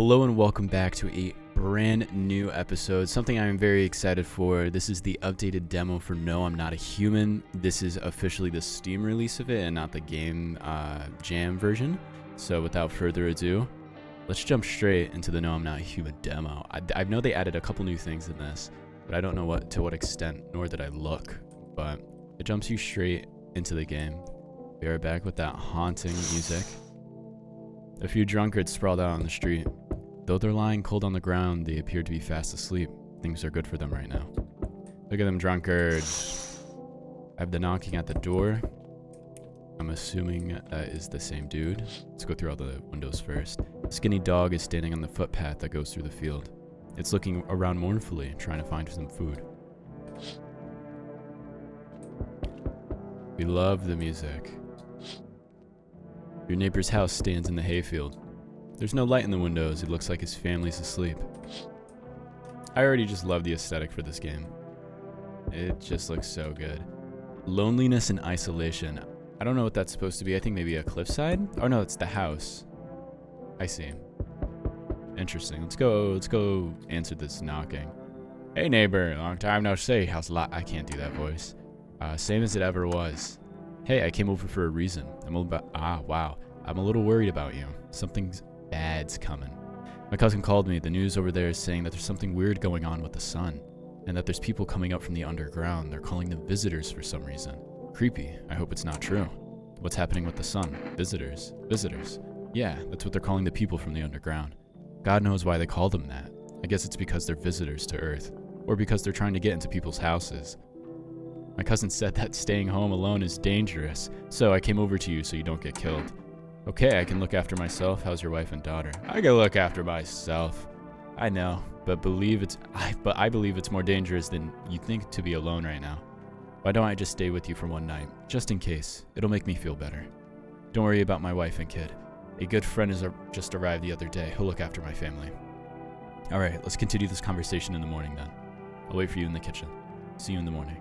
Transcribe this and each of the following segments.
Hello and welcome back to a brand new episode, something I'm very excited for. This is the updated demo for No, I'm Not a Human. This is officially the Steam release of it and not the game jam version. So without further ado, let's jump straight into the No, I'm Not a Human demo. I know they added a couple new things in this, but I don't know to what extent, nor did I look. But it jumps you straight into the game. We are back with that haunting music. A few drunkards sprawled out on the street. Though they're lying cold on the ground, they appear to be fast asleep. Things are good for them right now. Look at them drunkards. I have the knocking at the door. I'm assuming that is the same dude. Let's go through all the windows first. A skinny dog is standing on the footpath that goes through the field. It's looking around mournfully, trying to find some food. We love the music. Your neighbor's house stands in the hayfield. There's no light in the windows. It looks like his family's asleep. I already just love the aesthetic for this game. It just looks so good. Loneliness and isolation. I don't know what that's supposed to be. I think maybe a cliffside? Oh no, it's the house. I see. Interesting. Let's go answer this knocking. Hey neighbor, long time no see. How's a lot? I can't do that voice. Same as it ever was. Hey, I came over for a reason. Wow. I'm a little worried about you. Something bad's coming. My cousin called me. The news over there is saying that there's something weird going on with the sun, and that there's people coming up from the underground. They're calling them visitors for some reason. Creepy. I hope it's not true. What's happening with the sun? Visitors. Visitors. Yeah, that's what they're calling the people from the underground. God knows why they call them that. I guess it's because they're visitors to Earth, or because they're trying to get into people's houses. My cousin said that staying home alone is dangerous, so I came over to you so you don't get killed. Okay, I can look after myself. How's your wife and daughter? I can look after myself. I know, but I believe it's more dangerous than you think to be alone right now. Why don't I just stay with you for one night, just in case? It'll make me feel better. Don't worry about my wife and kid. A good friend has just arrived the other day. He'll look after my family. All right, let's continue this conversation in the morning then. I'll wait for you in the kitchen. See you in the morning.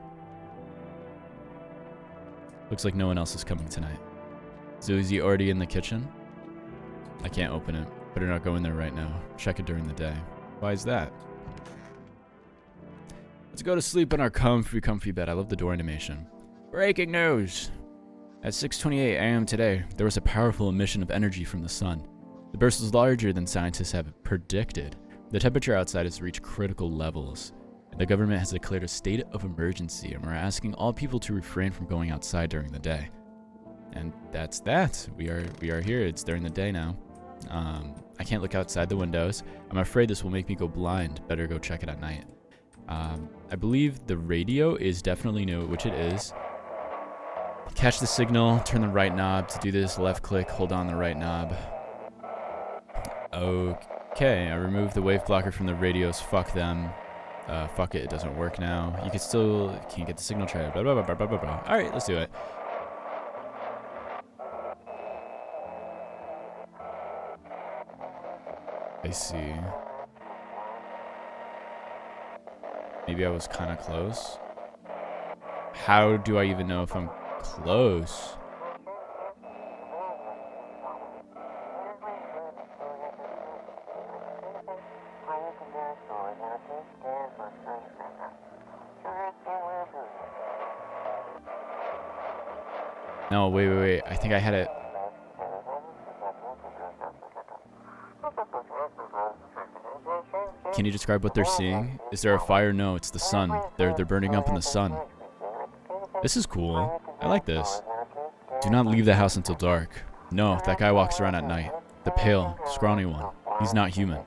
Looks like no one else is coming tonight. So is he already in the kitchen? I can't open it. Better not go in there right now. Check it during the day. Why is that? Let's go to sleep in our comfy bed. I love the door animation. Breaking news! At 6:28 a.m. today, there was a powerful emission of energy from the sun. The burst was larger than scientists have predicted. The temperature outside has reached critical levels. The government has declared a state of emergency, and we're asking all people to refrain from going outside during the day. And that's that. We are here. It's during the day now. I can't look outside the windows. I'm afraid this will make me go blind. Better go check it at night. I believe the radio is definitely new, which it is. Catch the signal, turn the right knob to do this, left click, hold on the right knob. Okay, I removed the wave blocker from the radios. Fuck them. Fuck it, it doesn't work now. You can't get the signal track. Blah, blah, blah, blah, blah, blah. All right, let's do it. I see. Maybe I was kind of close. How do I even know if I'm close? No, wait. I think I had it. Can you describe what they're seeing? Is there a fire? No, it's the sun. They're burning up in the sun. This is cool. I like this. Do not leave the house until dark. No, that guy walks around at night. The pale, scrawny one. He's not human.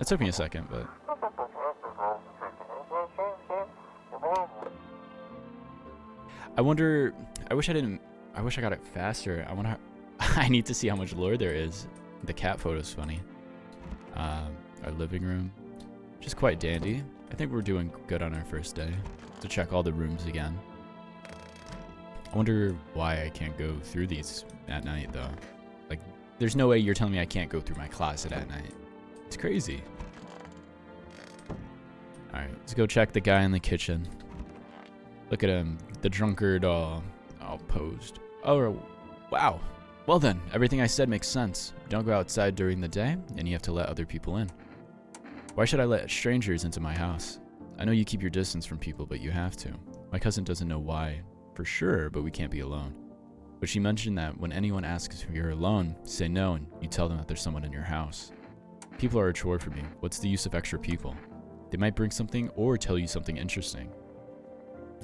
It took me a second, but... I wish I got it faster. I need to see how much lore there is. The cat photo's funny. Our living room, just quite dandy. I think we're doing good on our first day. To check all the rooms again. I wonder why I can't go through these at night though. Like, there's no way you're telling me I can't go through my closet at night. It's crazy. Alright, let's go check the guy in the kitchen. Look at him, the drunkard all posed. Oh, wow. Well then, everything I said makes sense. You don't go outside during the day, and you have to let other people in. Why should I let strangers into my house? I know you keep your distance from people, but you have to. My cousin doesn't know why, for sure, but we can't be alone. But she mentioned that when anyone asks if you're alone, say no, and you tell them that there's someone in your house. People are a chore for me. What's the use of extra people? They might bring something or tell you something interesting.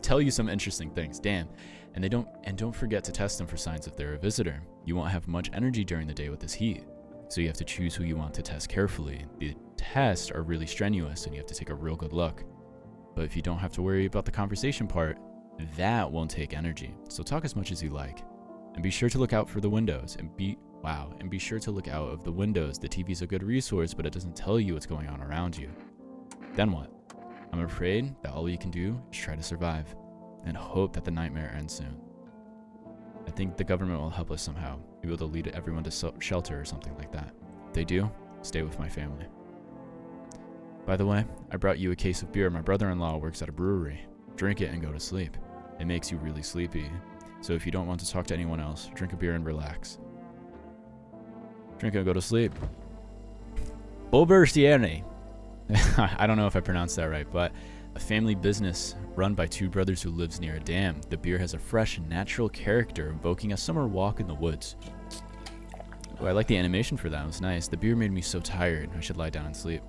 Tell you some interesting things, damn. And don't forget to test them for signs if they're a visitor. You won't have much energy during the day with this heat, so you have to choose who you want to test carefully. The tests are really strenuous and you have to take a real good look. But if you don't have to worry about the conversation part, that won't take energy. So talk as much as you like. And be sure to look out for the windows and be sure to look out of the windows. The TV's a good resource, but it doesn't tell you what's going on around you. Then what? I'm afraid that all you can do is try to survive and hope that the nightmare ends soon. I think the government will help us somehow. Maybe they'll lead everyone to shelter or something like that. If they do, stay with my family. By the way, I brought you a case of beer. My brother-in-law works at a brewery. Drink it and go to sleep. It makes you really sleepy. So if you don't want to talk to anyone else, drink a beer and relax. Drink it and go to sleep. Bulberstierne. I don't know if I pronounced that right, but a family business run by two brothers who lives near a dam. The beer has a fresh and natural character, evoking a summer walk in the woods. Oh, I like the animation for that. It was nice. The beer made me so tired. I should lie down and sleep.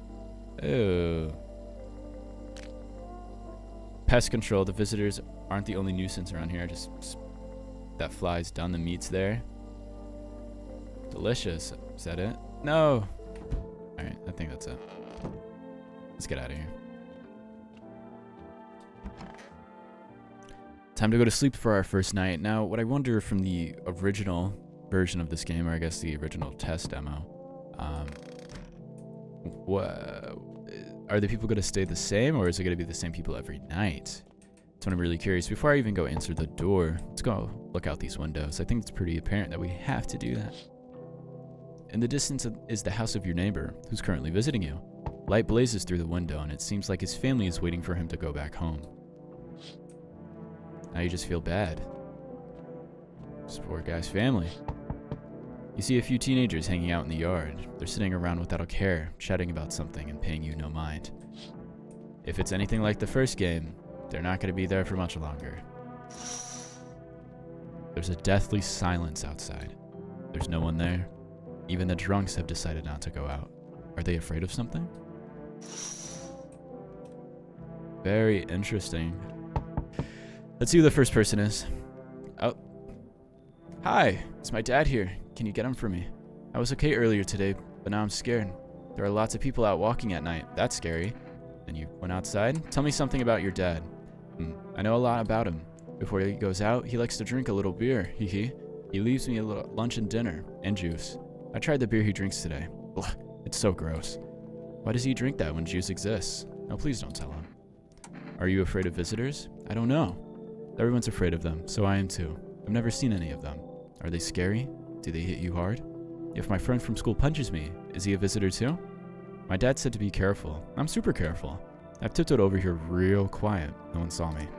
Oh. Pest control. The visitors aren't the only nuisance around here. Just that flies down the meats there. Delicious. Is that it? No. Alright, I think that's it. Let's get out of here. Time to go to sleep for our first night. Now, what I wonder from the original version of this game, or I guess the original test demo, are the people going to stay the same, or is it going to be the same people every night? That's what I'm really curious. Before I even go answer the door, let's go look out these windows. I think it's pretty apparent that we have to do that. In the distance is the house of your neighbor, who's currently visiting you. Light blazes through the window, and it seems like his family is waiting for him to go back home. Now you just feel bad. This poor guy's family. You see a few teenagers hanging out in the yard. They're sitting around without a care, chatting about something and paying you no mind. If it's anything like the first game, they're not going to be there for much longer. There's a deathly silence outside. There's no one there. Even the drunks have decided not to go out. Are they afraid of something? Very interesting. Let's see who the first person is. Oh. Hi, it's my dad here. Can you get him for me? I was okay earlier today, but now I'm scared. There are lots of people out walking at night. That's scary. And you went outside? Tell me something about your dad. I know a lot about him. Before he goes out, he likes to drink a little beer. He leaves me a little lunch and dinner, and juice. I tried the beer he drinks today. Ugh, it's so gross. Why does he drink that when juice exists? No, please don't tell him. Are you afraid of visitors? I don't know. Everyone's afraid of them, so I am too. I've never seen any of them. Are they scary? Do they hit you hard? If my friend from school punches me, is he a visitor too? My dad said to be careful. I'm super careful. I've tiptoed over here real quiet. No one saw me.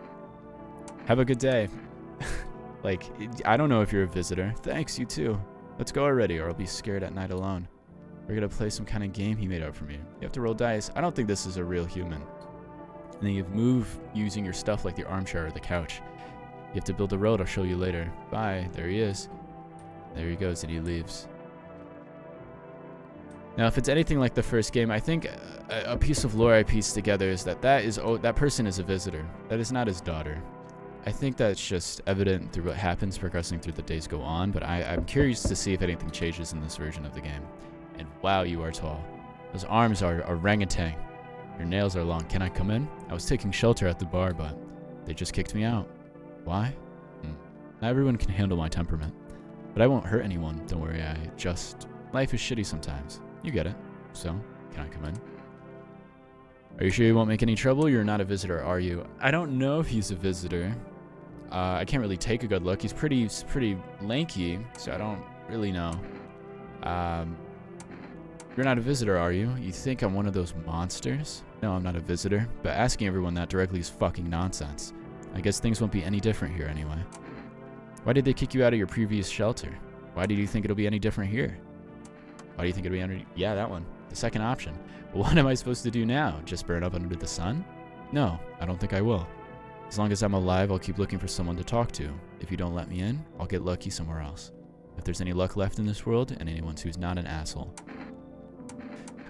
Have a good day. Like, I don't know if you're a visitor. Thanks, you too. Let's go already, or I'll be scared at night alone. We're gonna play some kind of game he made up for me. You have to roll dice. I don't think this is a real human. And then you move using your stuff like the armchair or the couch. You have to build a road. I'll show you later. Bye. There he is. There he goes, and he leaves. Now, if it's anything like the first game, I think a piece of lore I pieced together is that that person is a visitor. That is not his daughter. I think that's just evident through what happens progressing through the days go on, but I'm curious to see if anything changes in this version of the game. And wow, you are tall. Those arms are orangutan. Your nails are long. Can I come in? I was taking shelter at the bar, but they just kicked me out. Why? Not everyone can handle my temperament. But I won't hurt anyone, don't worry. Life is shitty sometimes. You get it. So, can I come in? Are you sure you won't make any trouble? You're not a visitor, are you? I don't know if he's a visitor. I can't really take a good look. He's pretty lanky, so I don't really know. You're not a visitor, are you? You think I'm one of those monsters? No, I'm not a visitor, but asking everyone that directly is fucking nonsense. I guess things won't be any different here anyway. Why did they kick you out of your previous shelter? Why do you think it'll be any different here? Why do you think it'll be any... Yeah, that one. The second option. What am I supposed to do now? Just burn up under the sun? No, I don't think I will. As long as I'm alive, I'll keep looking for someone to talk to. If you don't let me in, I'll get lucky somewhere else. If there's any luck left in this world, and anyone who's not an asshole,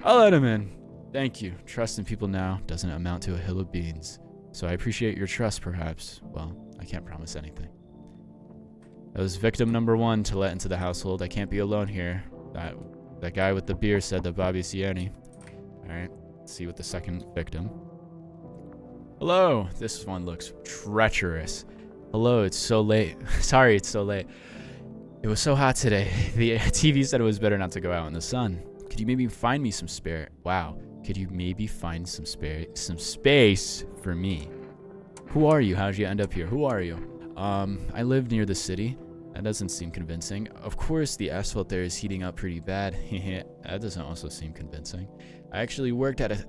I'll let him in. Thank you. Trust in people now doesn't amount to a hill of beans. So I appreciate your trust, perhaps. Well, I can't promise anything. That was victim number 1 to let into the household. I can't be alone here. That guy with the beer said that Bobby Sieni. Alright, let's see what the second victim. Hello. This one looks treacherous. Hello, it's so late. Sorry, it's so late. It was so hot today. The TV said it was better not to go out in the sun. Could you maybe find me some spare... Wow. Could you maybe find some space for me? Who are you? How'd you end up here? Who are you? I live near the city. That doesn't seem convincing. Of course, the asphalt there is heating up pretty bad. That doesn't also seem convincing. I actually worked as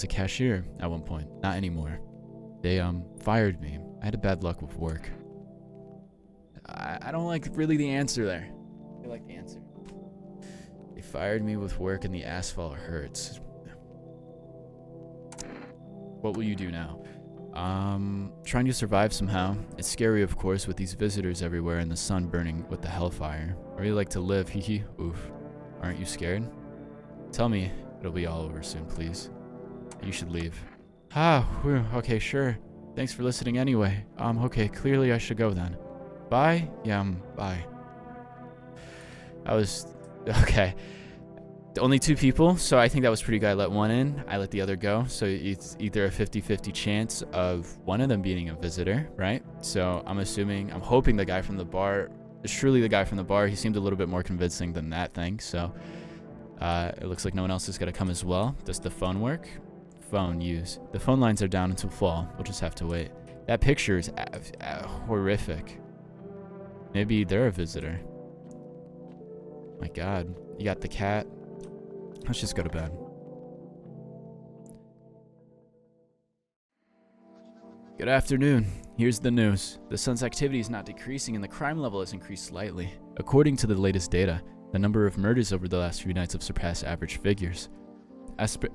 a cashier at one point. Not anymore. They fired me. I had a bad luck with work. I don't like really the answer there. I like the answer. They fired me with work and the asphalt hurts. What will you do now? Trying to survive somehow. It's scary, of course, with these visitors everywhere and the sun burning with the hellfire. I really like to live, hee. Oof. Aren't you scared? Tell me it'll be all over soon, please. You should leave. Whew, okay, sure. Thanks for listening anyway. Okay, clearly I should go then. Bye? Yeah, bye. Okay. Only 2 people, so I think that was pretty good. I let one in, I let the other go. So it's either a 50-50 chance of one of them being a visitor, right? So I'm hoping the guy from the bar is truly the guy from the bar. He seemed a little bit more convincing than that thing, so it looks like no one else is going to come as well. Does the phone work? Phone use. The phone lines are down until fall. We'll just have to wait. That picture is horrific. Maybe they're a visitor. My God. You got the cat. Let's just go to bed. Good afternoon. Here's the news. The sun's activity is not decreasing and the crime level has increased slightly. According to the latest data, the number of murders over the last few nights have surpassed average figures.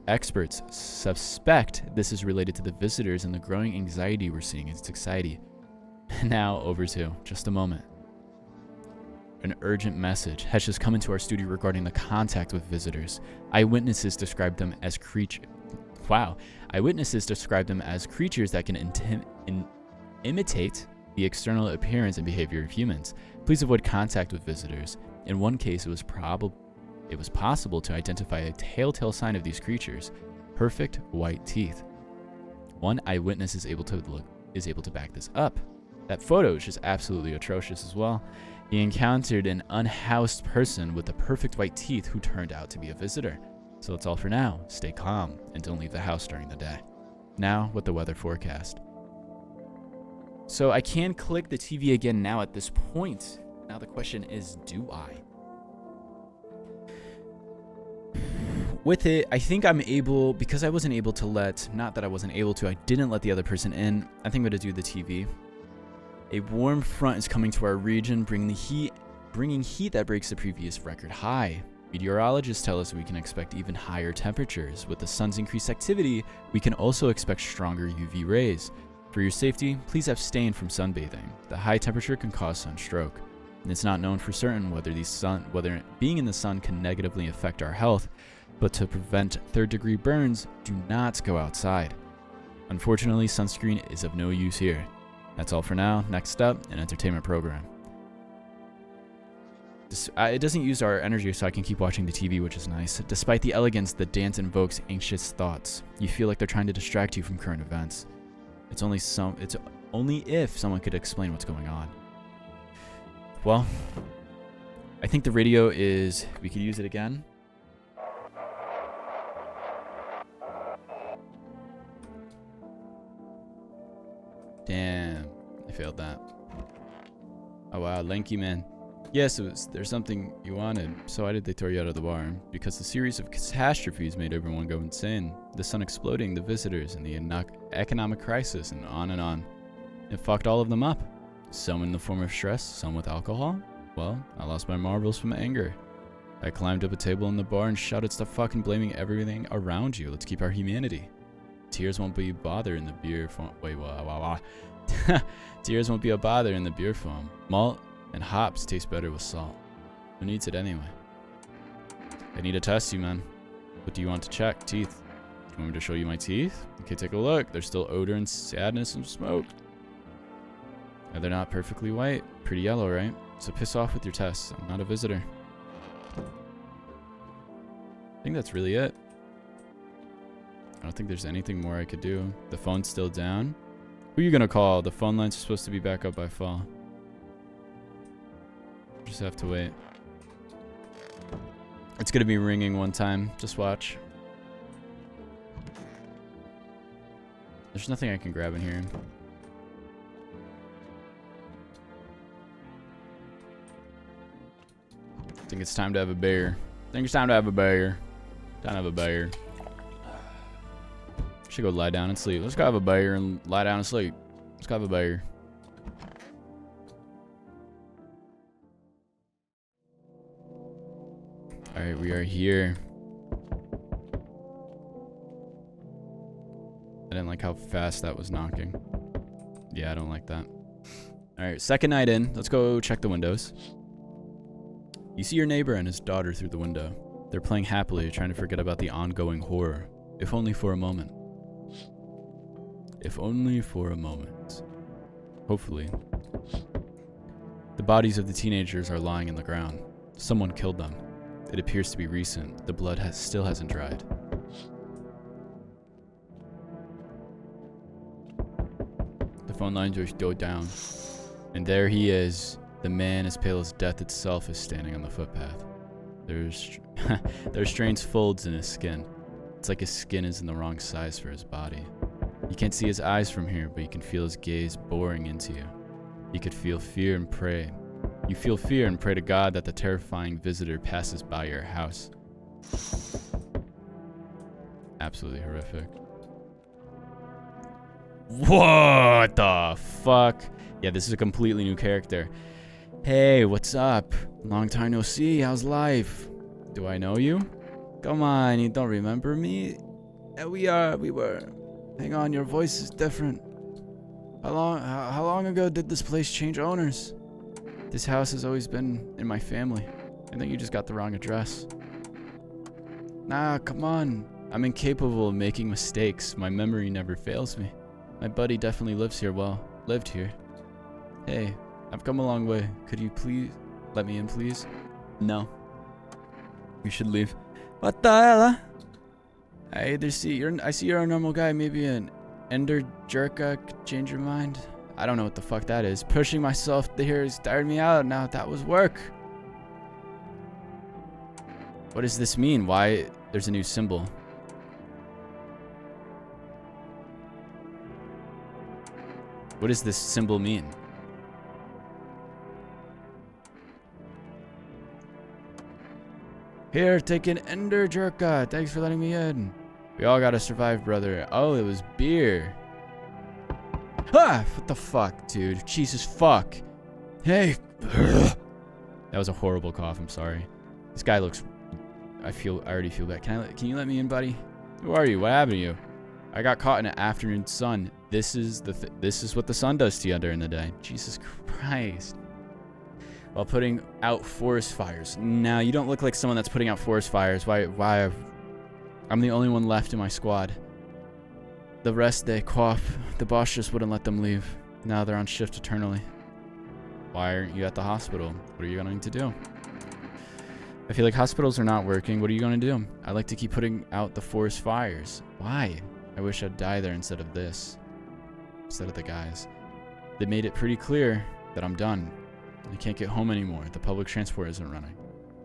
Experts suspect this is related to the visitors and the growing anxiety we're seeing in society. Now, over to just a moment. An urgent message has just come into our studio regarding the contact with visitors. Eyewitnesses described them as creatures that can imitate the external appearance and behavior of humans. Please avoid contact with visitors. In one case, it was possible to identify a telltale sign of these creatures: perfect white teeth. One eyewitness is able to back this up. That photo is just absolutely atrocious as well. He encountered an unhoused person with the perfect white teeth who turned out to be a visitor. So that's all for now. Stay calm and don't leave the house during the day. Now with the weather forecast. So I can click the TV again now at this point. Now the question is, do I? With it, I think I'm able, because I wasn't able to I didn't let the other person in. I think I'm going to do the TV. A warm front is coming to our region, bringing heat that breaks the previous record high. Meteorologists tell us we can expect even higher temperatures. With the sun's increased activity, we can also expect stronger UV rays. For your safety, please abstain from sunbathing. The high temperature can cause sunstroke, and it's not known for certain whether being in the sun can negatively affect our health, but to prevent third-degree burns, do not go outside. Unfortunately, sunscreen is of no use here. That's all for now. Next up, an entertainment program. It doesn't use our energy, so I can keep watching the TV, which is nice. Despite the elegance, the dance invokes anxious thoughts. You feel like they're trying to distract you from current events. It's only if someone could explain what's going on. Well, I think the radio is... We could use it again. Damn, I failed that. Oh wow, lanky man. Yes, there's something you wanted. So why did they throw you out of the bar? Because the series of catastrophes made everyone go insane. The sun exploding, the visitors, and the economic crisis, and on and on. It fucked all of them up. Some in the form of stress, some with alcohol. Well, I lost my marbles from anger. I climbed up a table in the bar and shouted, "Stop fucking blaming everything around you. Let's keep our humanity. Tears won't be a bother in the beer foam." Wait, wow. Tears won't be a bother in the beer foam. Malt and hops taste better with salt. Who needs it anyway? I need to test you, man. What do you want to check? Teeth. You want me to show you my teeth? Okay, take a look. There's still odor and sadness and smoke. They're not perfectly white. Pretty yellow, right? So piss off with your tests. I'm not a visitor. I think that's really it. I don't think there's anything more I could do. The phone's still down. Who are you gonna call? The phone lines are supposed to be back up by fall. Just have to wait. It's gonna be ringing one time. Just watch. There's nothing I can grab in here. I think it's time to have a bear. Time to have a bear. Should go lie down and sleep. Let's go have a bear and lie down and sleep. Let's go have a bear. Alright, we are here. I didn't like how fast that was knocking. Yeah, I don't like that. Alright, second night in. Let's go check the windows. You see your neighbor and his daughter through the window. They're playing happily, trying to forget about the ongoing horror. If only for a moment. If only for a moment. Hopefully. The bodies of the teenagers are lying in the ground. Someone killed them. It appears to be recent. The blood still hasn't dried. The phone lines are still down. And there he is. The man as pale as death itself is standing on the footpath. There's strange folds in his skin. It's like his skin is in the wrong size for his body. You can't see his eyes from here, but you can feel his gaze boring into you. You could feel fear and pray. You feel fear and pray to God that the terrifying visitor passes by your house. Absolutely horrific. What the fuck? Yeah, this is a completely new character. Hey, what's up? Long time no see. How's life? Do I know you? Come on, you don't remember me? Yeah, we were. Hang on, your voice is different. How long ago did this place change owners? This house has always been in my family. I think you just got the wrong address. Nah, come on. I'm incapable of making mistakes. My memory never fails me. My buddy definitely lived here. Hey, I've come a long way. Could you please let me in, please? No. You should leave. What the hell, huh? I see you're a normal guy. Maybe an ender jerka could change your mind. I don't know what the fuck that is. Pushing myself here has tired me out. Now that was work. What does this mean? Why there's a new symbol? What does this symbol mean? Here, take an ender jerka. Thanks for letting me in. We all gotta survive, brother. Oh, it was beer. Ah, what the fuck, dude? Jesus fuck. Hey. That was a horrible cough. I'm sorry. This guy looks. I already feel bad. Can you let me in, buddy? Who are you? What happened to you? I got caught in an afternoon sun. This is what the sun does to you during the day. Jesus Christ. While putting out forest fires. Now, you don't look like someone that's putting out forest fires. Why? I'm the only one left in my squad. The rest, they cough. The boss just wouldn't let them leave. Now they're on shift eternally. Why aren't you at the hospital? What are you going to do? I feel like hospitals are not working. What are you going to do? I like to keep putting out the forest fires. Why? I wish I'd die there instead of this. Instead of the guys. They made it pretty clear that I'm done. I can't get home anymore. The public transport isn't running.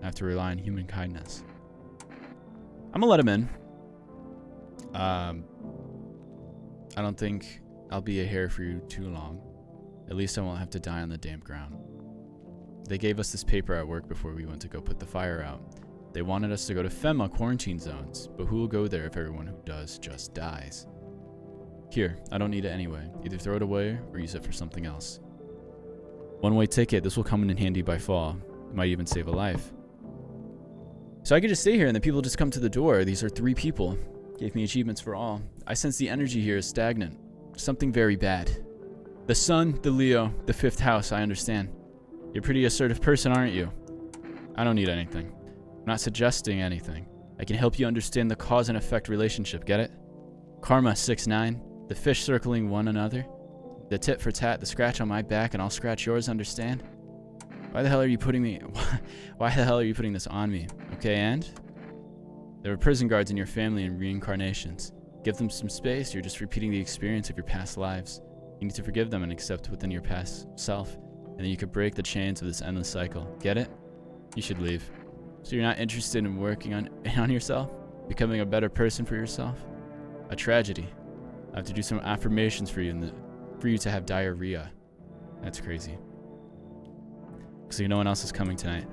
I have to rely on human kindness. I'm gonna let him in. I don't think I'll be a hair for you too long. At least I won't have to die on the damp ground. They gave us this paper at work before we went to go put the fire out. They wanted us to go to FEMA quarantine zones, but who will go there if everyone who does just dies? Here, I don't need it anyway. Either throw it away or use it for something else. One-way ticket. This will come in handy by fall. It might even save a life. So I could just stay here and the people just come to the door. These are 3 people. Gave me achievements for all. I sense the energy here is stagnant. Something very bad. The sun, the Leo, the 5th house, I understand. You're a pretty assertive person, aren't you? I don't need anything. I'm not suggesting anything. I can help you understand the cause and effect relationship, get it? Karma, 6-9. The fish circling one another. The tit for tat, the scratch on my back and I'll scratch yours, understand? Why the hell are you putting this on me? Okay, and? There were prison guards in your family and reincarnations. Give them some space, you're just repeating the experience of your past lives. You need to forgive them and accept within your past self, and then you could break the chains of this endless cycle. Get it? You should leave. So you're not interested in working on yourself? Becoming a better person for yourself? A tragedy. I have to do some affirmations for you for you to have diarrhea. That's crazy. So no one else is coming tonight.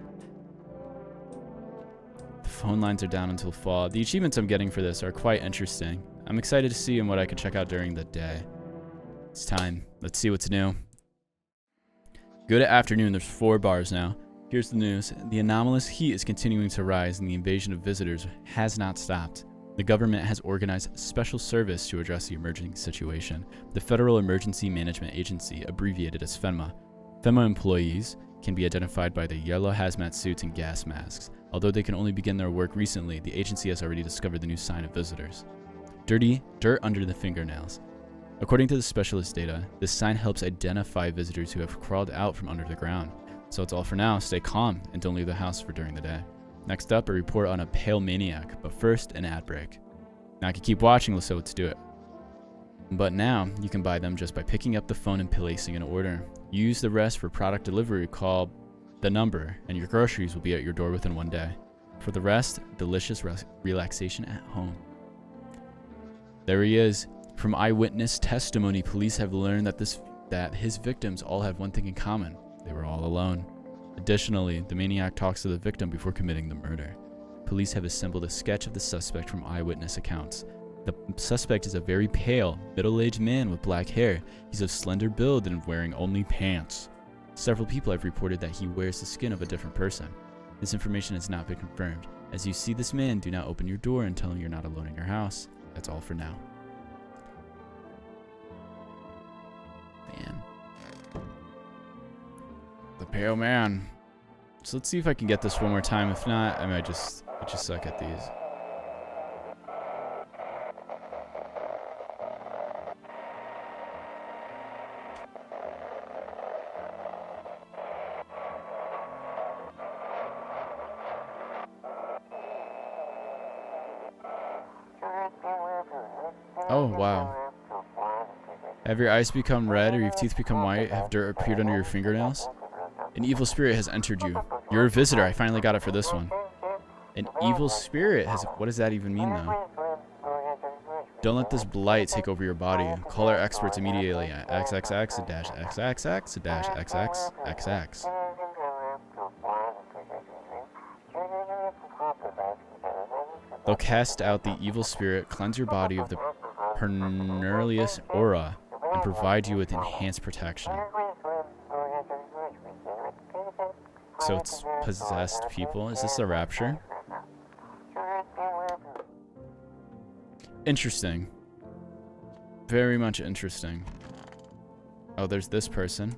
The phone lines are down until fall. The achievements I'm getting for this are quite interesting. I'm excited to see what I can check out during the day. It's time. Let's see what's new. Good afternoon. There's 4 bars now. Here's the news. The anomalous heat is continuing to rise and the invasion of visitors has not stopped. The government has organized a special service to address the emerging situation. The Federal Emergency Management Agency, abbreviated as FEMA. FEMA employees can be identified by their yellow hazmat suits and gas masks. Although they can only begin their work recently, the agency has already discovered the new sign of visitors. Dirt under the fingernails. According to the specialist data, this sign helps identify visitors who have crawled out from under the ground. So it's all for now. Stay calm and don't leave the house for during the day. Next up, a report on a pale maniac, but first, an ad break. Now I can keep watching, so let's do it. But now, you can buy them just by picking up the phone and placing an order. Use the rest for product delivery, call the number, and your groceries will be at your door within 1 day. For the rest, delicious relaxation at home. There he is. From eyewitness testimony, police have learned that his victims all have one thing in common. They were all alone. Additionally, the maniac talks to the victim before committing the murder. Police have assembled a sketch of the suspect from eyewitness accounts. The suspect is a very pale, middle-aged man with black hair. He's of slender build and wearing only pants. Several people have reported that he wears the skin of a different person. This information has not been confirmed. As you see this man, do not open your door and tell him you're not alone in your house. That's all for now. Man. The pale man. So let's see if I can get this one more time. If not, I might just suck at these. Oh, wow. Have your eyes become red or your teeth become white? Have dirt appeared under your fingernails? An evil spirit has entered you. You're a visitor. I finally got it for this one. An evil spirit has... What does that even mean, though? Don't let this blight take over your body. Call our experts immediately at XXX-XXX-XXXX. They'll cast out the evil spirit, cleanse your body of the Pernurius aura, and provide you with enhanced protection. So it's possessed people. Is this a rapture? Interesting. Very much interesting. Oh, there's this person.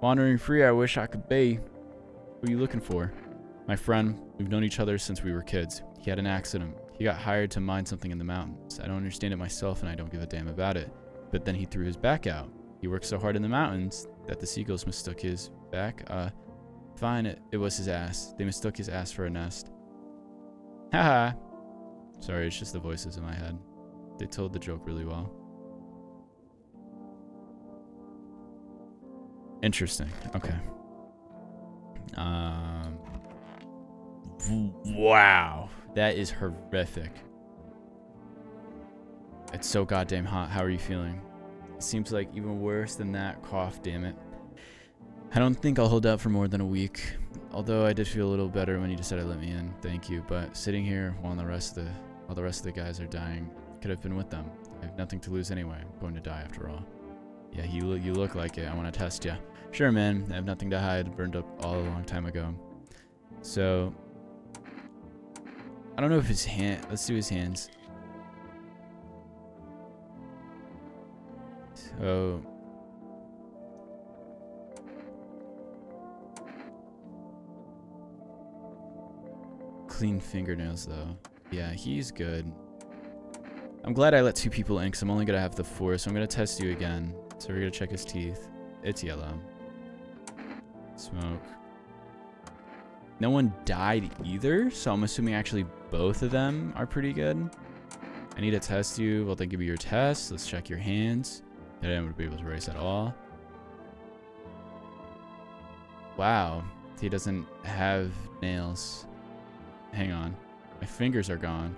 Wandering free, I wish I could be. What are you looking for? My friend, we've known each other since we were kids. He had an accident. He got hired to mine something in the mountains. I don't understand it myself and I don't give a damn about it. But then he threw his back out. He worked so hard in the mountains that the seagulls mistook his back. Fine, it was his ass. They mistook his ass for a nest. Haha. Sorry, it's just the voices in my head. They told the joke really well. Interesting. Okay. Wow. That is horrific. It's so goddamn hot. How are you feeling? It seems like even worse than that cough, damn it. I don't think I'll hold out for more than a week. Although I did feel a little better when you decided to let me in. Thank you. But sitting here while the rest of the guys are dying, could have been with them. I have nothing to lose anyway. I'm going to die after all. Yeah, you look like it. I want to test you. Sure, man. I have nothing to hide. Burned up all a long time ago. So, I don't know if his hand... Let's do his hands. So... Clean fingernails, though. Yeah, he's good. I'm glad I let 2 people in, because I'm only going to have the 4, so I'm going to test you again. So we're going to check his teeth. It's yellow. Smoke. No one died either, so I'm assuming actually both of them are pretty good. I need to test you. Well, they give you your test. Let's check your hands. I didn't be able to race at all. Wow. He doesn't have nails. Hang on. My fingers are gone.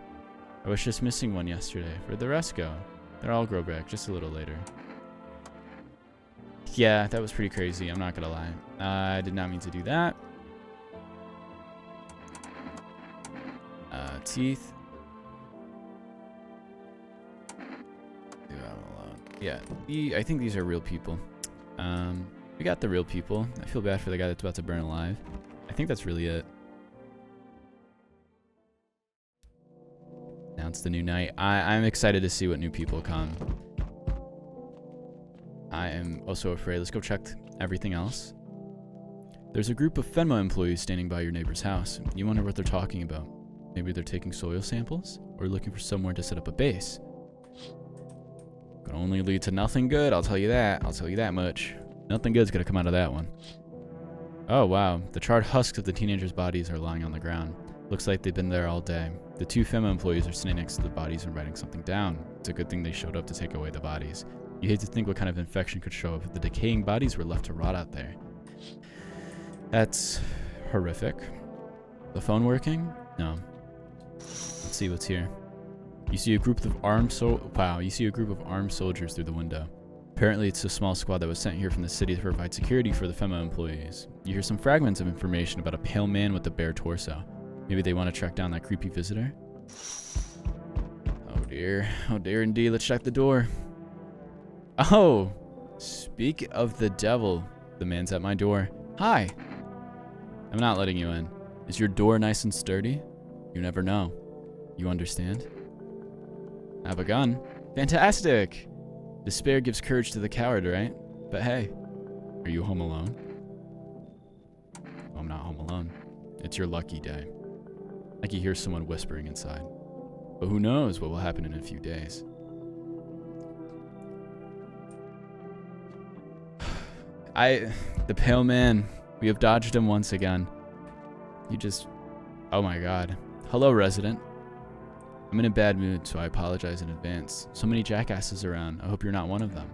I was just missing one yesterday. Where'd the rest go? They'll all grow back just a little later. Yeah, that was pretty crazy. I'm not gonna lie. I did not mean to do that. Teeth. Yeah, I think these are real people. We got the real people. I feel bad for the guy that's about to burn alive. I think that's really it. Now it's the new night. I'm excited to see what new people come. I am also afraid. Let's go check everything else. There's a group of FEMA employees standing by your neighbor's house. You wonder what they're talking about. Maybe they're taking soil samples or looking for somewhere to set up a base. Could only lead to nothing good, I'll tell you that. I'll tell you that much. Nothing good's gonna come out of that one. Oh, wow. The charred husks of the teenagers' bodies are lying on the ground. Looks like they've been there all day. The 2 FEMA employees are sitting next to the bodies and writing something down. It's a good thing they showed up to take away the bodies. You hate to think what kind of infection could show up if the decaying bodies were left to rot out there. That's horrific. The phone working? No. Let's see what's here. You see a group of armed soldiers through the window. Apparently it's a small squad that was sent here from the city to provide security for the FEMA employees. You hear some fragments of information about a pale man with a bare torso. Maybe they want to track down that creepy visitor? Oh dear. Oh dear indeed. Let's check the door. Oh! Speak of the devil. The man's at my door. Hi! I'm not letting you in. Is your door nice and sturdy? You never know. You understand? I have a gun. Fantastic! Despair gives courage to the coward, right? But hey, are you home alone? Oh, I'm not home alone. It's your lucky day. I can hear someone whispering inside. But who knows what will happen in a few days. The pale man. We have dodged him once again. Oh my god. Hello, resident. I'm in a bad mood, so I apologize in advance. So many jackasses around. I hope you're not one of them.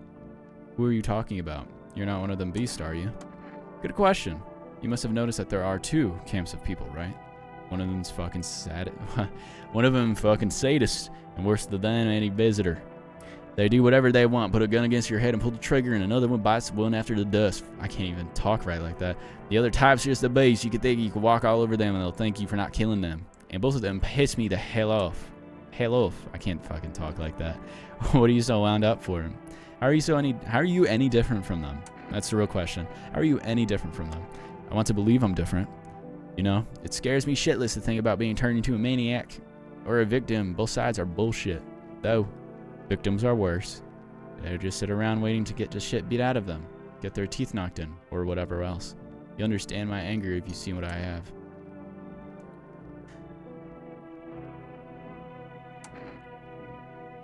Who are you talking about? You're not one of them beasts, are you? Good question. You must have noticed that there are 2 camps of people, right? One of them's fucking sad. One of them fucking sadist, and worse than any visitor. They do whatever they want, put a gun against your head and pull the trigger, and another one bites one after the dust. I can't even talk right like that. The other type's just a beast. You could think you could walk all over them, and they'll thank you for not killing them. And both of them piss me the hell off. Hell off. I can't fucking talk like that. What are you so wound up for? How are you any different from them? That's the real question. How are you any different from them? I want to believe I'm different. You know, it scares me shitless to think about being turned into a maniac or a victim. Both sides are bullshit. Though, victims are worse. They just sit around waiting to get the shit beat out of them, get their teeth knocked in, or whatever else. You understand my anger if you see what I have.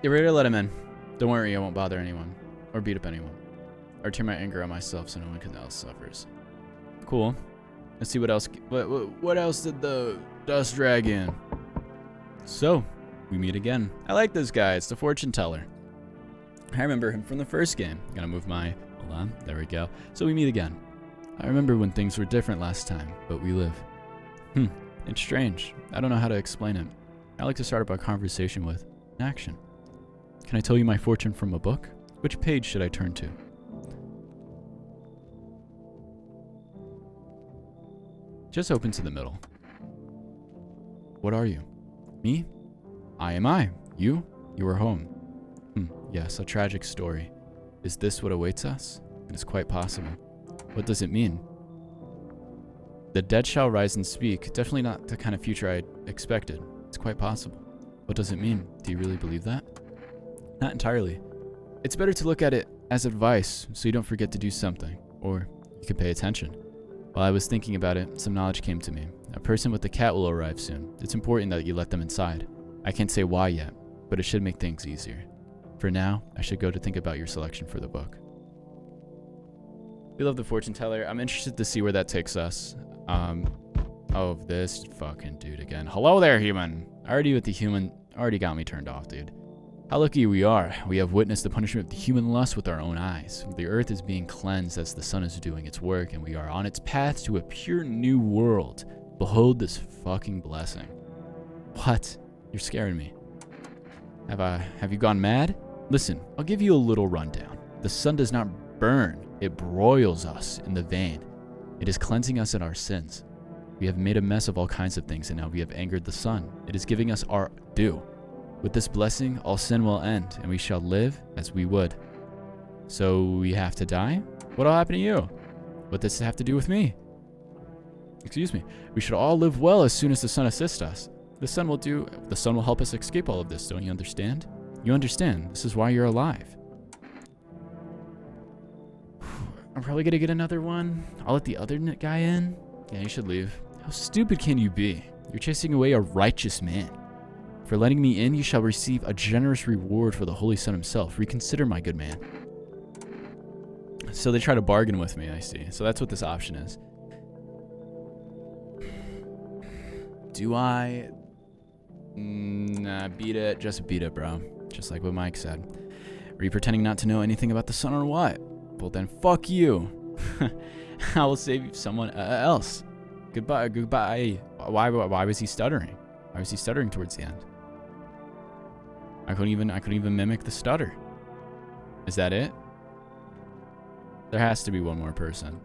Get ready to let him in. Don't worry, I won't bother anyone, or beat up anyone, or turn my anger on myself so no one else suffers. Cool. Let's see what else. What else did the dust drag in? So, we meet again. I like this guy. It's the fortune teller. I remember him from the first game. Gonna move my. Hold on. There we go. So we meet again. I remember when things were different last time, but we live. It's strange. I don't know how to explain it. I like to start up a conversation with action. Can I tell you my fortune from a book? Which page should I turn to? Just open to the middle. What are you? Me? I am I. You? You are home. Yes, a tragic story. Is this what awaits us? It is quite possible. What does it mean? The dead shall rise and speak. Definitely not the kind of future I expected. It's quite possible. What does it mean? Do you really believe that? Not entirely. It's better to look at it as advice so you don't forget to do something, or you can pay attention. While I was thinking about it, some knowledge came to me. A person with a cat will arrive soon. It's important that you let them inside. I can't say why yet, but it should make things easier. For now, I should go to think about your selection for the book. We love the fortune teller. I'm interested to see where that takes us. Oh, this fucking dude again. Hello there, human. Already with the human, already got me turned off, dude. How lucky we are. We have witnessed the punishment of the human lust with our own eyes. The earth is being cleansed as the sun is doing its work, and we are on its path to a pure new world. Behold this fucking blessing. What? You're scaring me. Have you gone mad? Listen, I'll give you a little rundown. The sun does not burn. It broils us in the vein. It is cleansing us in our sins. We have made a mess of all kinds of things, and now we have angered the sun. It is giving us our due. With this blessing, all sin will end, and we shall live as we would. So we have to die? What'll happen to you? What does this have to do with me? Excuse me. We should all live well as soon as the sun assists us. The sun will help us escape all of this, don't you understand? You understand. This is why you're alive. I'm probably gonna get another one. I'll let the other guy in. Yeah, you should leave. How stupid can you be? You're chasing away a righteous man. For letting me in, you shall receive a generous reward for the Holy Son himself. Reconsider, my good man. So they try to bargain with me, I see. So that's what this option is. Do I? Nah, beat it. Just beat it, bro. Just like what Mike said. Are you pretending not to know anything about the sun or what? Well, then fuck you. I will save someone else. Goodbye. Why was he stuttering? Why was he stuttering towards the end? I couldn't even mimic the stutter. Is that it? There has to be one more person.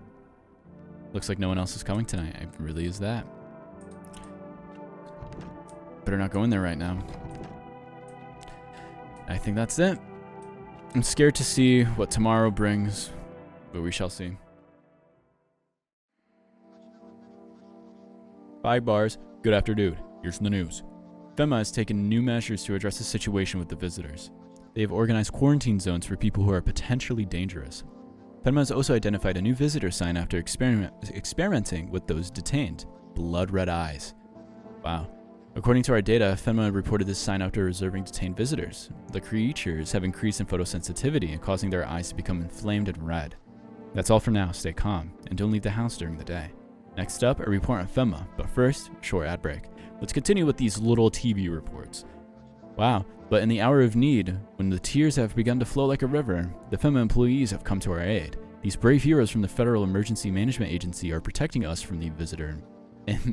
Looks like no one else is coming tonight. It really is that. Better not go in there right now. I think that's it. I'm scared to see what tomorrow brings, but we shall see. 5 bars. Good afternoon. Here's the news. FEMA has taken new measures to address the situation with the visitors. They have organized quarantine zones for people who are potentially dangerous. FEMA has also identified a new visitor sign after experimenting with those detained. Blood red eyes. Wow. According to our data, FEMA reported this sign after observing detained visitors. The creatures have increased in photosensitivity, causing their eyes to become inflamed and red. That's all for now. Stay calm, and don't leave the house during the day. Next up, a report on FEMA, but first, short ad break. Let's continue with these little TV reports. Wow, but in the hour of need, when the tears have begun to flow like a river, the FEMA employees have come to our aid. These brave heroes from the Federal Emergency Management Agency are protecting us from the visitor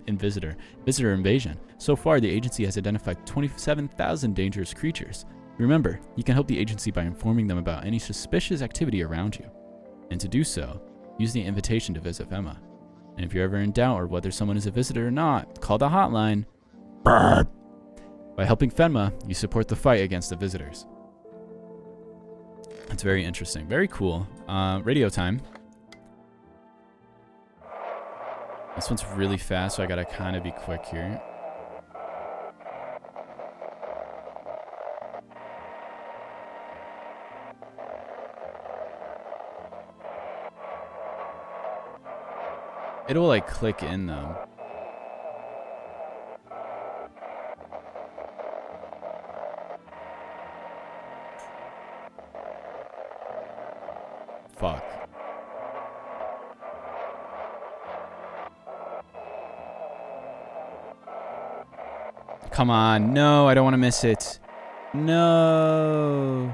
invasion. So far, the agency has identified 27,000 dangerous creatures. Remember, you can help the agency by informing them about any suspicious activity around you. And to do so, use the invitation to visit FEMA. And if you're ever in doubt or whether someone is a visitor or not, call the hotline. Burp. By helping FEMA, you support the fight against the visitors. That's very interesting. Very cool. Radio time. This one's really fast, so I gotta kind of be quick here. It'll like click in though. Fuck. Come on. No, I don't want to miss it. No.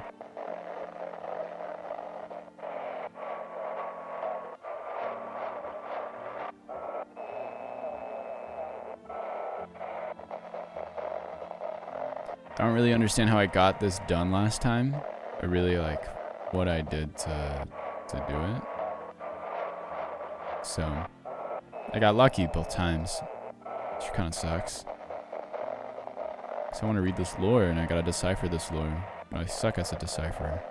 I don't really understand how I got this done last time. I really like what I did to do it. So, I got lucky both times, which kind of sucks. So I want to read this lore, and I gotta decipher this lore. But I suck as a decipherer.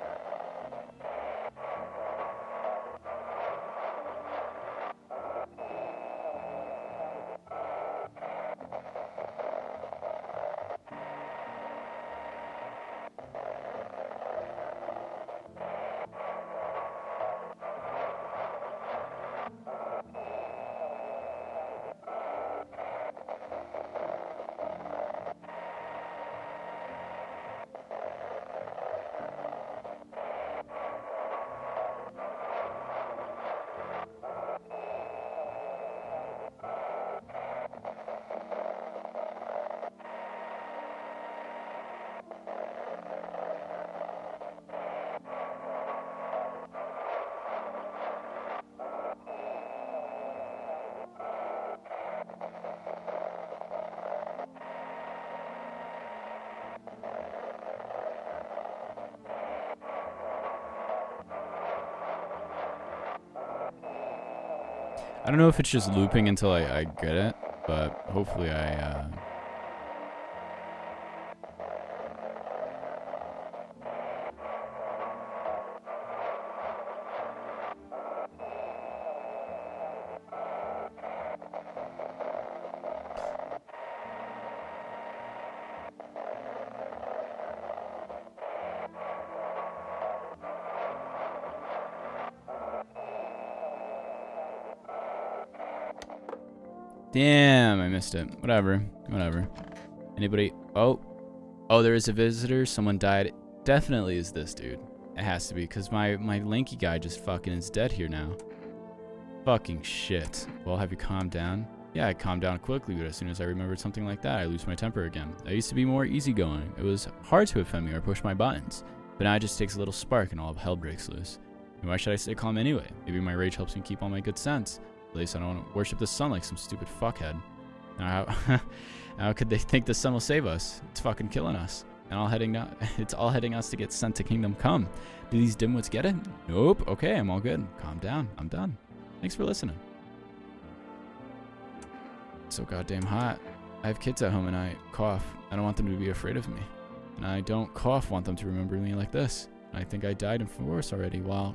I don't know if it's just looping until I get it, but hopefully I... Damn, I missed it. Whatever. Anybody? Oh, there is a visitor. Someone died. It definitely is this dude. It has to be, because my lanky guy just fucking is dead here now. Fucking shit. Well, have you calmed down? Yeah, I calmed down quickly, but as soon as I remembered something like that, I lose my temper again. I used to be more easygoing. It was hard to offend me or push my buttons, but now it just takes a little spark and all of hell breaks loose. And why should I stay calm anyway? Maybe my rage helps me keep all my good sense. At least I don't worship the sun like some stupid fuckhead. Now, how could they think the sun will save us? It's fucking killing us. And it's all heading us to get sent to Kingdom Come. Do these dimwits get it? Nope. Okay, I'm all good. Calm down. I'm done. Thanks for listening. It's so goddamn hot. I have kids at home and I cough. I don't want them to be afraid of me. And I don't want them to remember me like this. I think I died in force already while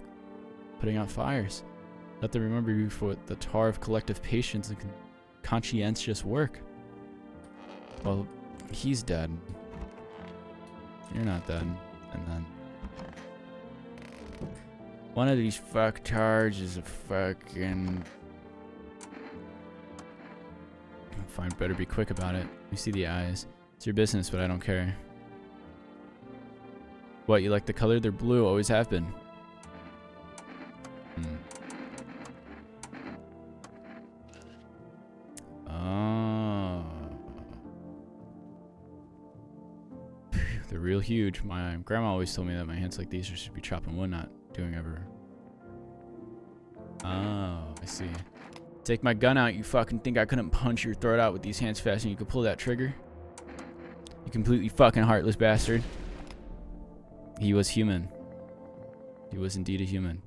putting out fires. Let them remember you for the tar of collective patience and conscientious work. Well, he's dead. You're not dead. And then... one of these fucktards is a fucking... Fine, better be quick about it. You see the eyes. It's your business, but I don't care. What, you like the color? They're blue, always have been. Oh. They're real huge. My grandma always told me that my hands like these should be chopping wood, not doing ever. Oh, I see. Take my gun out. You fucking think I couldn't punch your throat out with these hands fast and you could pull that trigger? You completely fucking heartless bastard. He was human. He was indeed a human.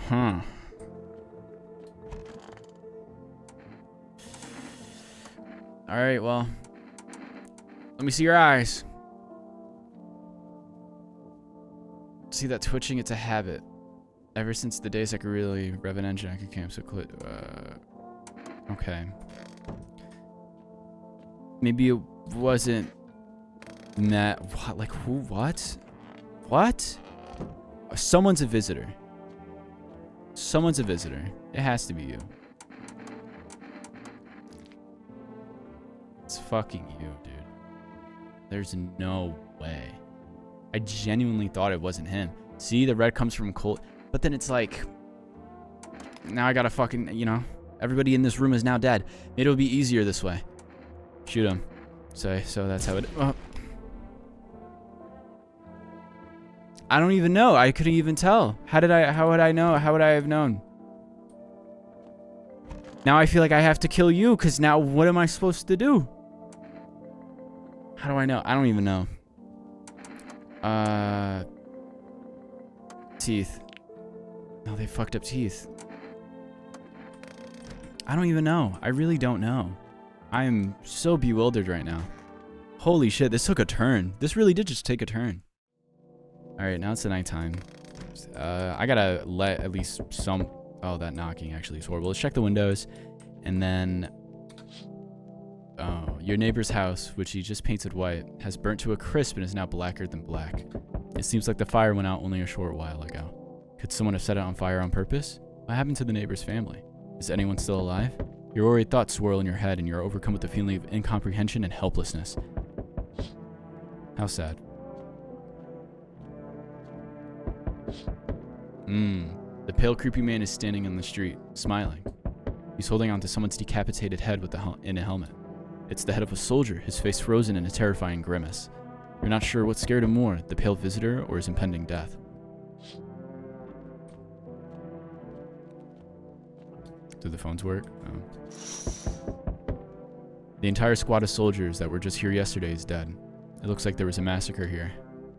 Huh. Alright, well. Let me see your eyes. See that twitching? It's a habit. Ever since the days I could really rev an engine, I could camp so clear. Okay. Maybe it wasn't that. What? Like who? What? What? Someone's a visitor. Someone's a visitor. It has to be you. It's fucking you, dude. There's no way. I genuinely thought it wasn't him. See, the red comes from Colt. But then it's like, now I gotta fucking, you know, everybody in this room is now dead. Maybe it'll be easier this way. Shoot him. So that's how it... I don't even know. I couldn't even tell. How would I know? How would I have known? Now I feel like I have to kill you, because now what am I supposed to do? How do I know? I don't even know. Teeth. No, they fucked up teeth. I don't even know. I really don't know. I am so bewildered right now. Holy shit, this took a turn. This really did just take a turn. Alright, now it's the nighttime. I gotta let at least some... Oh, that knocking actually is horrible. Let's check the windows. And then... Oh, your neighbor's house, which he just painted white, has burnt to a crisp and is now blacker than black. It seems like the fire went out only a short while ago. Could someone have set it on fire on purpose? What happened to the neighbor's family? Is anyone still alive? Your worried thoughts swirl in your head and you're overcome with a feeling of incomprehension and helplessness. How sad. The pale, creepy man is standing on the street, smiling. He's holding onto someone's decapitated head with in a helmet. It's the head of a soldier, his face frozen in a terrifying grimace. You're not sure what scared him more, the pale visitor or his impending death. Do the phones work? Oh. The entire squad of soldiers that were just here yesterday is dead. It looks like there was a massacre here.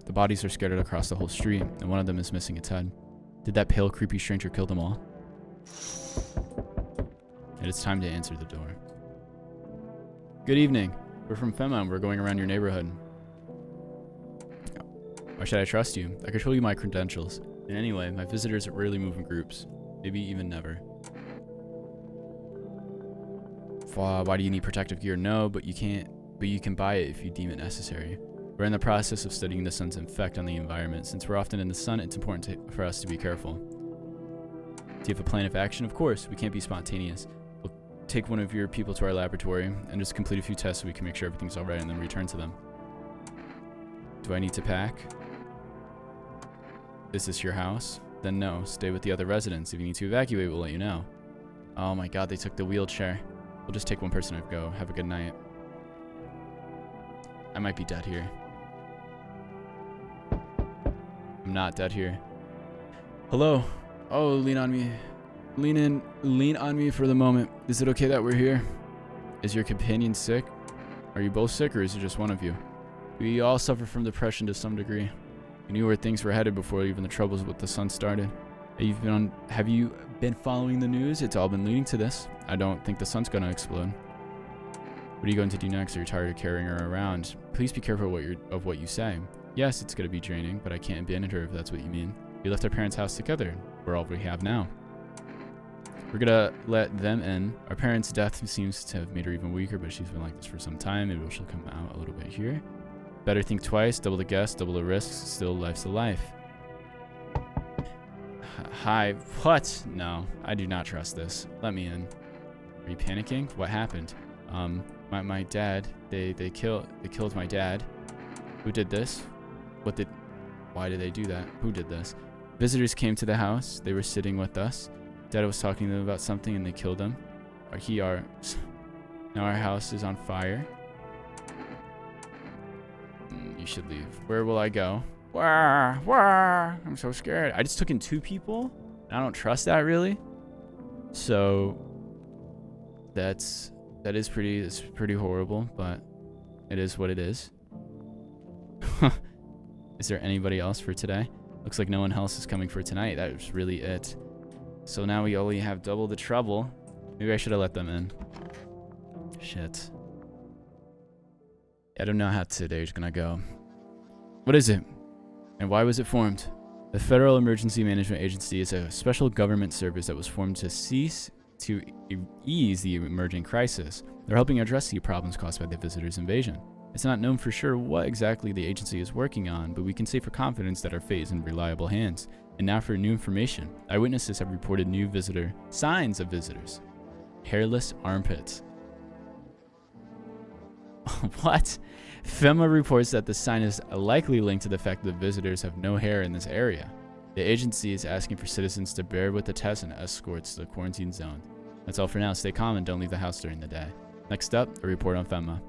The bodies are scattered across the whole street, and one of them is missing its head. Did that pale, creepy stranger kill them all? And it's time to answer the door. Good evening. We're from FEMA and we're going around your neighborhood. Why should I trust you? I could show you my credentials. And anyway, my visitors rarely move in groups. Maybe even never. Why do you need protective gear? No, but you can buy it if you deem it necessary. We're in the process of studying the sun's effect on the environment. Since we're often in the sun, it's important for us to be careful. Do you have a plan of action? Of course, we can't be spontaneous. We'll take one of your people to our laboratory and just complete a few tests so we can make sure everything's alright and then return to them. Do I need to pack? Is this your house? Then no, stay with the other residents. If you need to evacuate, we'll let you know. Oh my god, they took the wheelchair. We'll just take one person and go. Have a good night. I might be dead here. I'm not dead here. Hello? Oh, lean on me. Lean on me for the moment. Is it okay that we're here? Is your companion sick? Are you both sick or is it just one of you? We all suffer from depression to some degree. We knew where things were headed before even the troubles with the sun started. Have you been following the news? It's all been leading to this. I don't think the sun's gonna explode. What are you going to do next? Are you tired of carrying her around? Please be careful of what you say. Yes, it's gonna be draining, but I can't abandon her if that's what you mean. We left our parents' house together. We're all we have now. We're gonna let them in. Our parents' death seems to have made her even weaker, but she's been like this for some time. Maybe she'll come out a little bit here. Better think twice. Double the guess, double the risks. Still, life's a life. Hi. What? No, I do not trust this. Let me in. Are you panicking? What happened? My dad. They killed my dad. Who did this? Why did they do that? Who did this? Visitors came to the house. They were sitting with us. Dad was talking to them about something and they killed him. Now our house is on fire. You should leave. Where will I go? Where? I'm so scared. I just took in 2 people. I don't trust that really. So it's pretty horrible, but it is what it is. Is there anybody else for today? Looks like no one else is coming for tonight. That was really it. So now we only have double the trouble. Maybe I should have let them in. Shit. I don't know how today's gonna go. What is it? And why was it formed? The Federal Emergency Management Agency is a special government service that was formed to ease the emerging crisis. They're helping address the problems caused by the visitors' invasion. It's not known for sure what exactly the agency is working on, but we can say for confidence that our fate is in reliable hands. And now for new information. Eyewitnesses have reported signs of visitors. Hairless armpits. What? FEMA reports that the sign is likely linked to the fact that visitors have no hair in this area. The agency is asking for citizens to bear with the test and escorts to the quarantine zone. That's all for now. Stay calm and don't leave the house during the day. Next up, a report on FEMA.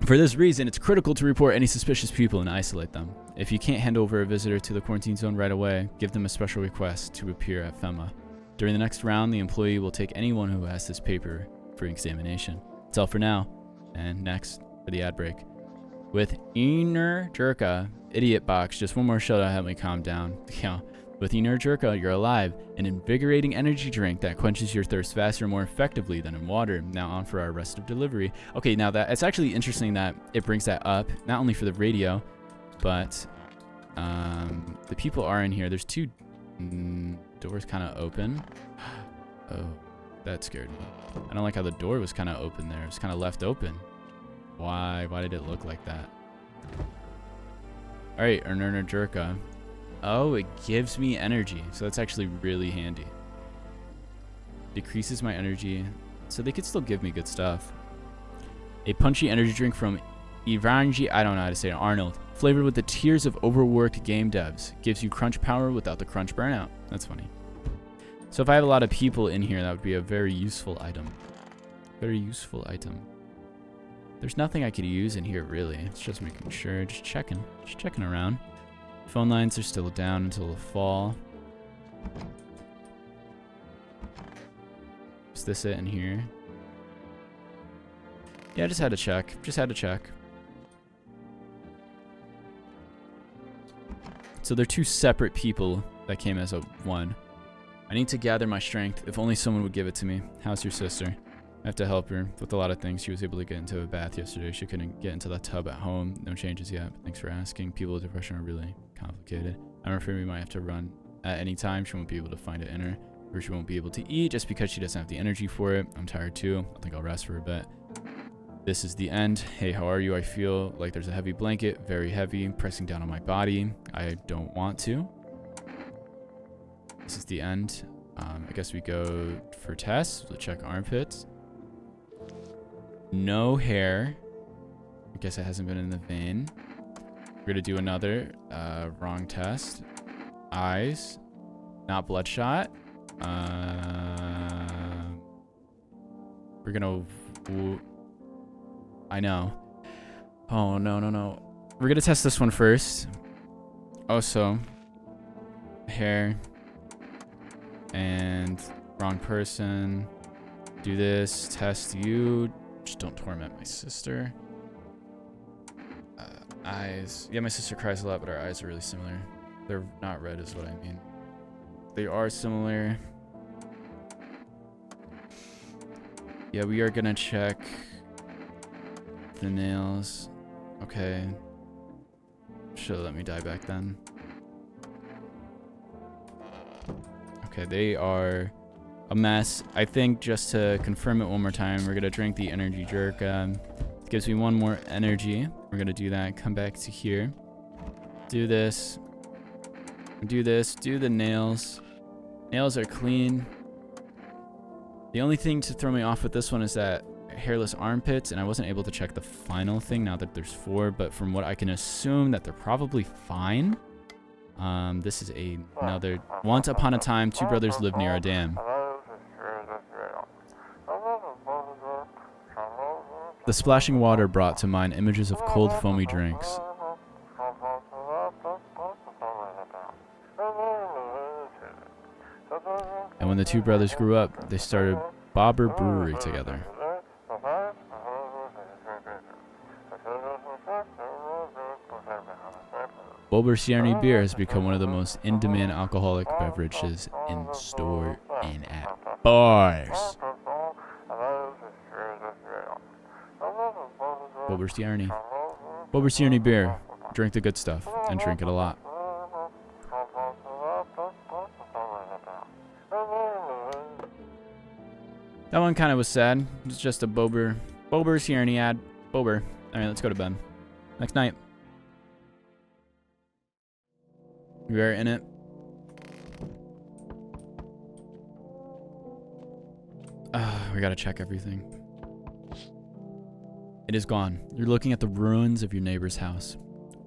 For this reason, it's critical to report any suspicious people and isolate them. If you can't hand over a visitor to the quarantine zone right away, give them a special request to appear at FEMA. During the next round, the employee will take anyone who has this paper for examination. That's all for now. And next, for the ad break. With Energirka, Idiot Box, just one more show to help me calm down. With Energirka, you're alive, an invigorating energy drink that quenches your thirst faster and more effectively than in water. Now on for our rest of delivery. Okay, now it's actually interesting that it brings that up, not only for the radio, but the people are in here. There's 2 doors kind of open. Oh, that scared me. I don't like how the door was kind of open there. It was kind of left open. Why did it look like that? All right, Energirka. Oh, it gives me energy. So that's actually really handy. Decreases my energy. So they could still give me good stuff. A punchy energy drink from Ivanji, I don't know how to say it, Arnold. Flavored with the tears of overworked game devs. Gives you crunch power without the crunch burnout. That's funny. So if I have a lot of people in here, that would be a very useful item. Very useful item. There's nothing I could use in here, really. It's just making sure. Just checking around. Phone lines are still down until the fall. Is this it in here? Yeah, I just had to check. It's So they're two separate people that came as a one. I need to gather my strength. If only someone would give it to me. How's your sister? I have to help her with a lot of things. She was able to get into a bath yesterday. She couldn't get into the tub at home. No changes yet. But thanks for asking. People with depression are really complicated. I'm afraid we might have to run at any time. She won't be able to find it in her. Or she won't be able to eat just because she doesn't have the energy for it. I'm tired too. I think I'll rest for a bit. This is the end. Hey, how are you? I feel like there's a heavy blanket, very heavy, pressing down on my body. I don't want to. This is the end. I guess we go for tests. We'll check armpits. No hair. I guess it hasn't been in the vein. We're gonna do another wrong test. Eyes. Not bloodshot. We're gonna... I know. Oh, no. We're gonna test this one first. Also, hair. And wrong person. Do this. Test you. Just don't torment my sister. Eyes. Yeah, my sister cries a lot, but our eyes are really similar. They're not red is what I mean. They are similar. Yeah, we are gonna check the nails. Okay. Should have let me die back then. Okay, they are a mess. I think just to confirm it one more time, we're gonna drink the energy jerk. It gives me one more energy. We're gonna do that. Come back to here. Do this. Do this. Do the nails. Nails are clean. The only thing to throw me off with this one is that hairless armpits, and I wasn't able to check the final thing now that there's 4, but from what I can assume that they're probably fine. This is another... Once upon a time, 2 brothers lived near a dam. The splashing water brought to mind images of cold, foamy drinks. And when the 2 brothers grew up, they started Bobber Brewery together. Bober Sierny beer has become one of the most in-demand alcoholic beverages in store and at bars. Bober Sierny. Bober Sierny beer. Drink the good stuff and drink it a lot. That one kind of was sad. It's just a Bober Sierny ad. Bober. Alright, let's go to bed. Next night. We are in it. We gotta check everything. It is gone. You're looking at the ruins of your neighbor's house.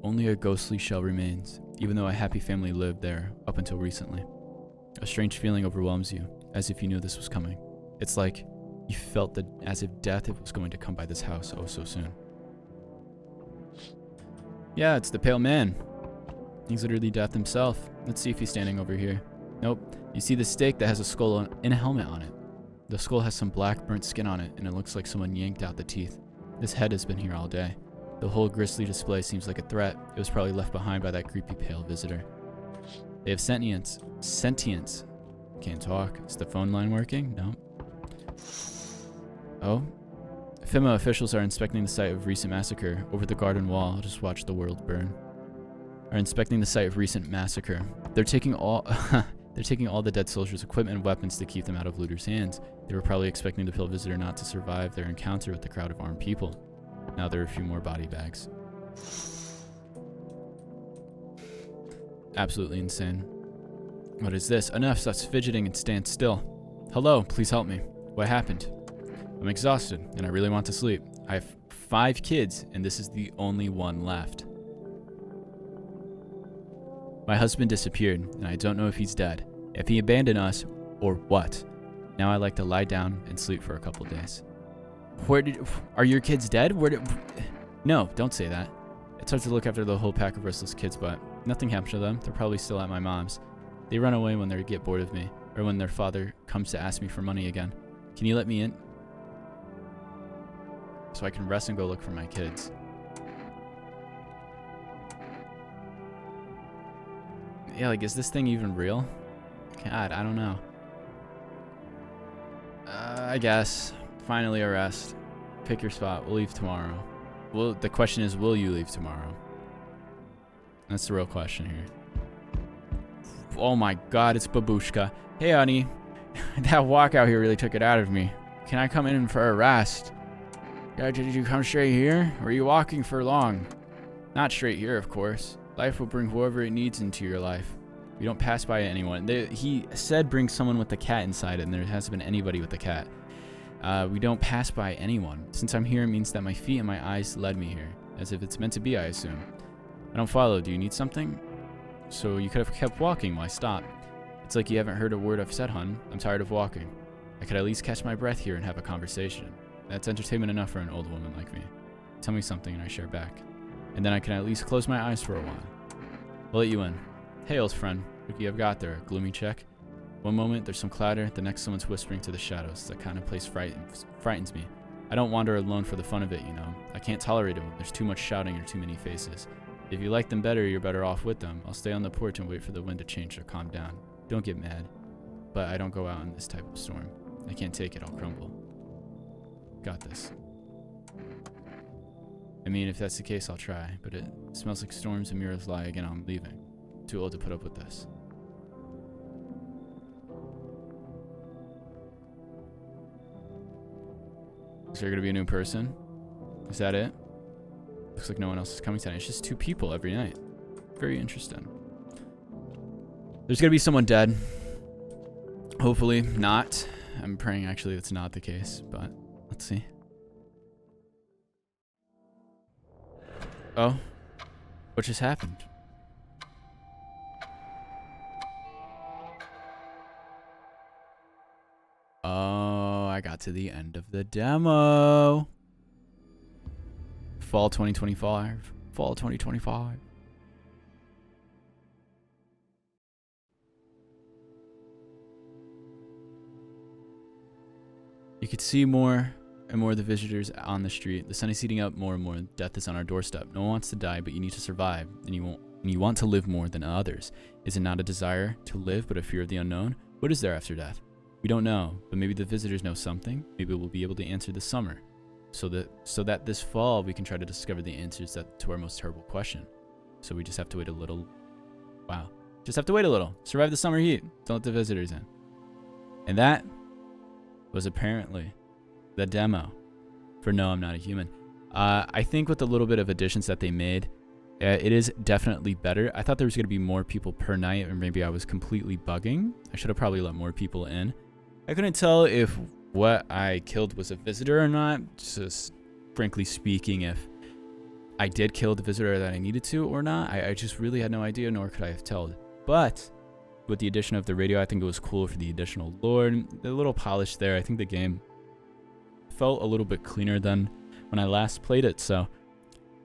Only a ghostly shell remains, even though a happy family lived there up until recently. A strange feeling overwhelms you, as if you knew this was coming. It's like you felt that as if death was going to come by this house oh so soon. Yeah, it's the Pale Man. He's literally death himself. Let's see if he's standing over here. Nope. You see the stake that has a skull and a helmet on it. The skull has some black burnt skin on it, and it looks like someone yanked out the teeth. This head has been here all day. The whole grisly display seems like a threat. It was probably left behind by that creepy pale visitor. They have sentience. Sentience. Can't talk. Is the phone line working? No. Oh? FEMA officials are inspecting the site of recent massacre. Over the garden wall, just watch the world burn. Are inspecting the site of recent massacre. They're taking all the dead soldiers' equipment and weapons to keep them out of looters' hands. They were probably expecting the pale visitor not to survive their encounter with the crowd of armed people. Now there are a few more body bags. Absolutely insane. What is this? Enough, stop fidgeting and stand still. Hello, please help me. What happened? I'm exhausted, and I really want to sleep. I have 5 kids, and this is the only one left. My husband disappeared, and I don't know if he's dead, if he abandoned us, or what. Now I like to lie down and sleep for a couple days. Are your kids dead? No, don't say that. It's hard to look after the whole pack of restless kids, but nothing happened to them. They're probably still at my mom's. They run away when they get bored of me, or when their father comes to ask me for money again. Can you let me in? So I can rest and go look for my kids. Yeah, like, is this thing even real? God, I don't know. I guess. Finally a rest. Pick your spot. We'll leave tomorrow. Well, the question is, will you leave tomorrow? That's the real question here. Oh my god, it's Babushka. Hey, honey. That walk out here really took it out of me. Can I come in for a rest? Yeah, did you come straight here? Or are you walking for long? Not straight here, of course. Life will bring whoever it needs into your life. You don't pass by anyone. He said bring someone with the cat inside it, and there hasn't been anybody with the cat. We don't pass by anyone. Since I'm here, it means that my feet and my eyes led me here. As if it's meant to be, I assume. I don't follow. Do you need something? So you could have kept walking while I stopped. It's like you haven't heard a word I've said, hun. I'm tired of walking. I could at least catch my breath here and have a conversation. That's entertainment enough for an old woman like me. Tell me something and I share back. And then I can at least close my eyes for a while. I'll let you in. Hey, old friend. What do you have got there? A gloomy check? One moment, there's some clatter. The next, someone's whispering to the shadows. That kind of place frightens me. I don't wander alone for the fun of it, you know. I can't tolerate it when there's too much shouting or too many faces. If you like them better, you're better off with them. I'll stay on the porch and wait for the wind to change or calm down. Don't get mad. But I don't go out in this type of storm. I can't take it. I'll crumble. Got this. I mean, if that's the case, I'll try. But it smells like storms and mirrors lie again. I'm leaving. Too old to put up with this. Is there going to be a new person? Is that it? Looks like no one else is coming tonight. It's just 2 people every night. Very interesting. There's going to be someone dead. Hopefully not. I'm praying actually that's not the case, but let's see. Oh. What just happened? Oh, I got to the end of the demo. Fall 2025. Fall 2025. You could see more and more of the visitors on the street. The sun is heating up more and more. Death is on our doorstep. No one wants to die, but you need to survive, and you want to live more than others. Is it not a desire to live, but a fear of the unknown? What is there after death? We don't know, but maybe the visitors know something. Maybe we'll be able to answer this summer, so that this fall we can try to discover the answers to our most terrible question. So we just have to wait a little. Wow, just have to wait a little. Survive the summer heat. Don't let the visitors in. And that was apparently the demo for No, I'm Not a Human. I think with the little bit of additions that they made, it is definitely better. I thought there was going to be more people per night, or maybe I was completely bugging. I should have probably let more people in. I couldn't tell if what I killed was a visitor or not. Just frankly speaking, if I did kill the visitor that I needed to or not, I just really had no idea, nor could I have told. But with the addition of the radio, I think it was cool for the additional lore. The little polish there, I think the game felt a little bit cleaner than when I last played it. So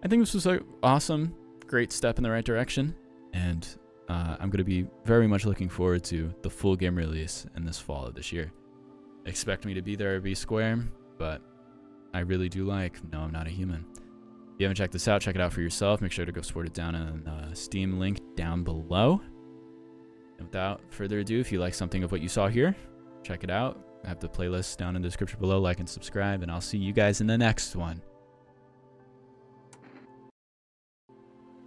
I think this was an awesome, great step in the right direction. And I'm going to be very much looking forward to the full game release in this fall of this year. Expect me to be there or be square, but I really do like No, I'm Not a Human. If you haven't checked this out, check it out for yourself. Make sure to go support it down in the Steam link down below. And without further ado, if you like something of what you saw here, check it out. I have the playlist down in the description below. Like and subscribe, and I'll see you guys in the next one.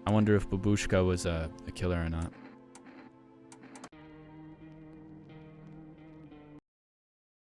I wonder if Babushka was a killer or not.